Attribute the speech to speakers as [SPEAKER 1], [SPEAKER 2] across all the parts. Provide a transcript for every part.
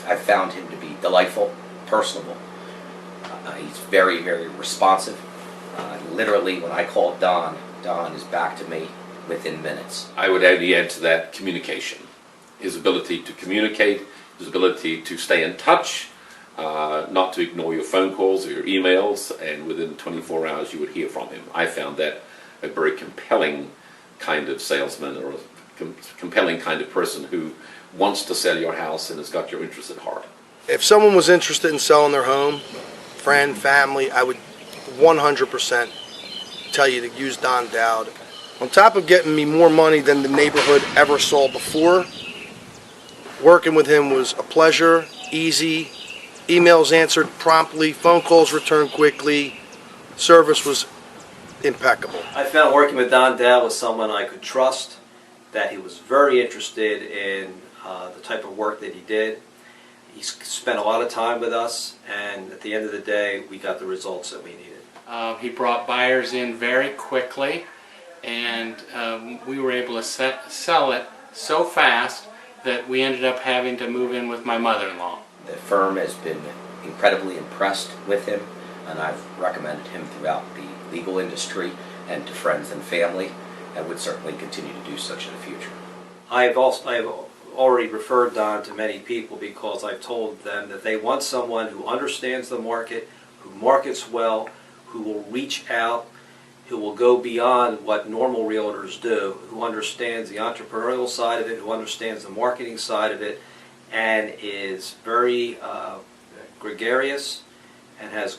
[SPEAKER 1] I found him to be delightful, personable. He's very, very responsive. Literally, when I call Don, Don is back to me within minutes.
[SPEAKER 2] I would add to that communication. His ability to communicate, his ability to stay in touch, not to ignore your phone calls or your emails, and within 24 hours you would hear from him. I found that a very compelling kind of salesman, or a compelling kind of person who wants to sell your house and has got your interest at heart.
[SPEAKER 3] If someone was interested in selling their home, friend, family, I would 100% tell you to use Don Dowd. On top of getting me more money than the neighborhood ever saw before, working with him was a pleasure, easy, emails answered promptly, phone calls returned quickly, service was impeccable.
[SPEAKER 4] I found working with Don Dowd was someone I could trust, that he was very interested in the type of work that he did. He spent a lot of time with us, and at the end of the day, we got the results that we needed.
[SPEAKER 5] He brought buyers in very quickly, and we were able to sell it so fast that we ended up having to move in with my mother-in-law.
[SPEAKER 1] The firm has been incredibly impressed with him, and I've recommended him throughout the legal industry and to friends and family, and would certainly continue to do such in the future.
[SPEAKER 4] I have already referred Don to many people because I've told them that they want someone who understands the market, who markets well, who will reach out, who will go beyond what normal realtors do, who understands the entrepreneurial side of it, who understands the marketing side of it, and is very gregarious and has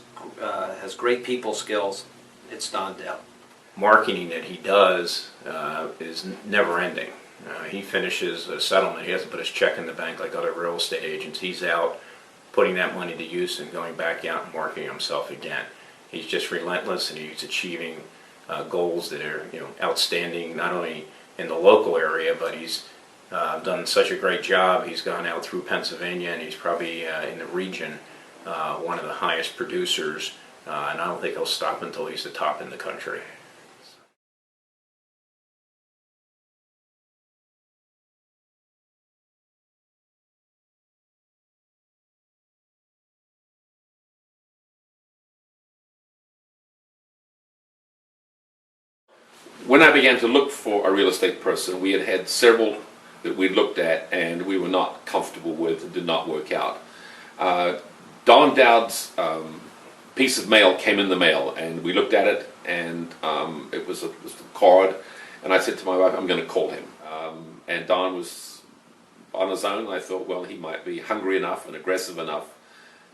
[SPEAKER 4] great people skills. It's Don Dowd.
[SPEAKER 6] Marketing that he does is never ending. He finishes a settlement, he hasn't put his check in the bank like other real estate agents. He's out putting that money to use and going back out and marketing himself again. He's just relentless, and he's achieving goals that are, outstanding, not only in the local area, but he's done such a great job. He's gone out through Pennsylvania, and he's probably in the region one of the highest producers, and I don't think he'll stop until he's the top in the country.
[SPEAKER 2] When I began to look for a real estate person, we had several that we looked at and we were not comfortable with and did not work out. Don Dowd's piece of mail came in the mail, and we looked at it, and it was a card, and I said to my wife, I'm going to call him. And Don was on his own, and I thought, well, he might be hungry enough and aggressive enough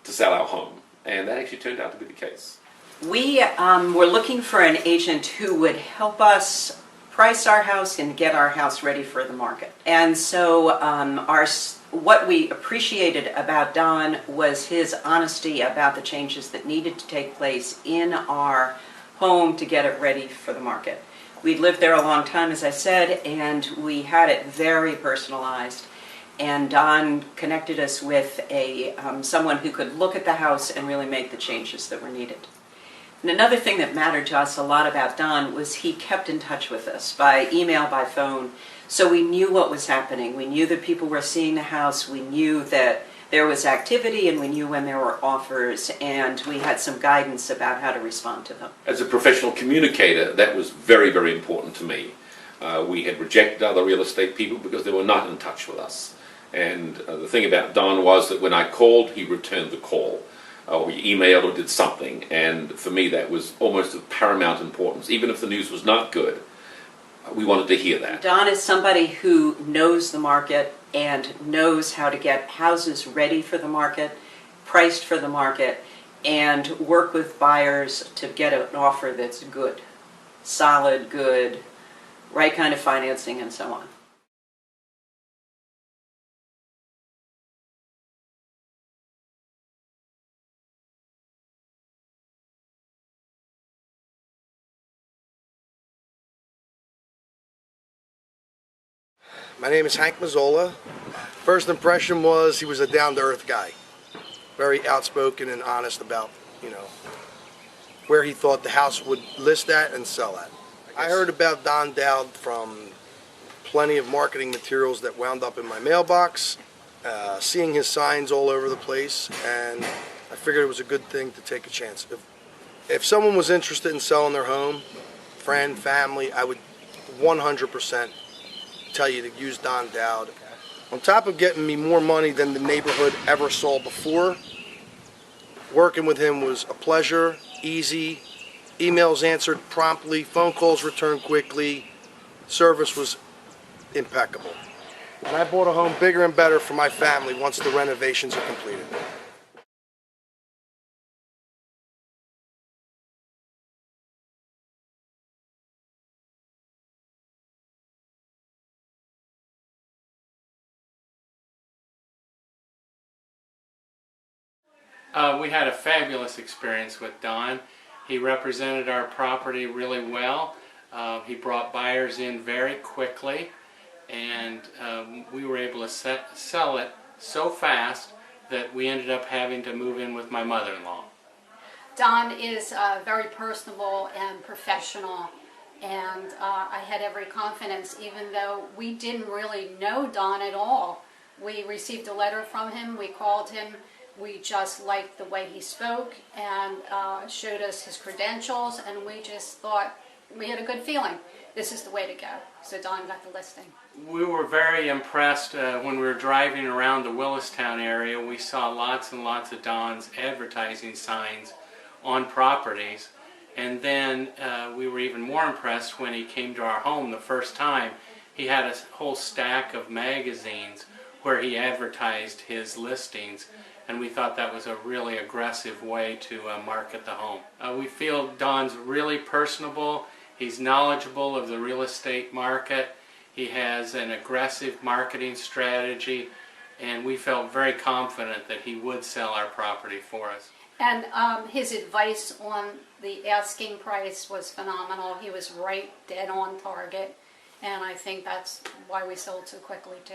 [SPEAKER 2] to sell our home. And that actually turned out to be the case.
[SPEAKER 7] We were looking for an agent who would help us price our house and get our house ready for the market. And so what we appreciated about Don was his honesty about the changes that needed to take place in our home to get it ready for the market. We'd lived there a long time, as I said, and we had it very personalized. And Don connected us with someone who could look at the house and really make the changes that were needed. And another thing that mattered to us a lot about Don was he kept in touch with us by email, by phone, so we knew what was happening. We knew that people were seeing the house, we knew that there was activity, and we knew when there were offers, and we had some guidance about how to respond to them.
[SPEAKER 2] As a professional communicator, that was very, very important to me. We had rejected other real estate people because they were not in touch with us. And the thing about Don was that when I called, he returned the call, or he emailed or did something. And for me, that was almost of paramount importance. Even if the news was not good, we wanted to hear that.
[SPEAKER 7] Don is somebody who knows the market and knows how to get houses ready for the market, priced for the market, and work with buyers to get an offer that's good, solid, good, right kind of financing, and so on.
[SPEAKER 3] My name is Hank Mazzola. First impression was he was a down-to-earth guy. Very outspoken and honest about, where he thought the house would list at and sell at. I heard about Don Dowd from plenty of marketing materials that wound up in my mailbox, seeing his signs all over the place, and I figured it was a good thing to take a chance. If someone was interested in selling their home, friend, family, I would 100% tell you to use Don Dowd. On top of getting me more money than the neighborhood ever saw before, working with him was a pleasure, easy, emails answered promptly, phone calls returned quickly, service was impeccable. And I bought a home bigger and better for my family once the renovations are completed.
[SPEAKER 5] We had a fabulous experience with Don. He represented our property really well. He brought buyers in very quickly, and we were able to sell it so fast that we ended up having to move in with my mother-in-law.
[SPEAKER 8] Don is very personable and professional, and I had every confidence, even though we didn't really know Don at all. We received a letter from him, we called him, we just liked the way he spoke and showed us his credentials, and we just thought, we had a good feeling. This is the way to go. So Don got the listing.
[SPEAKER 5] We were very impressed when we were driving around the Willistown area. We saw lots and lots of Don's advertising signs on properties, and then we were even more impressed when he came to our home the first time. He had a whole stack of magazines where he advertised his listings, and we thought that was a really aggressive way to market the home. We feel Don's really personable. He's knowledgeable of the real estate market. He has an aggressive marketing strategy, and we felt very confident that he would sell our property for us.
[SPEAKER 8] And his advice on the asking price was phenomenal. He was right dead on target, and I think that's why we sold so quickly too.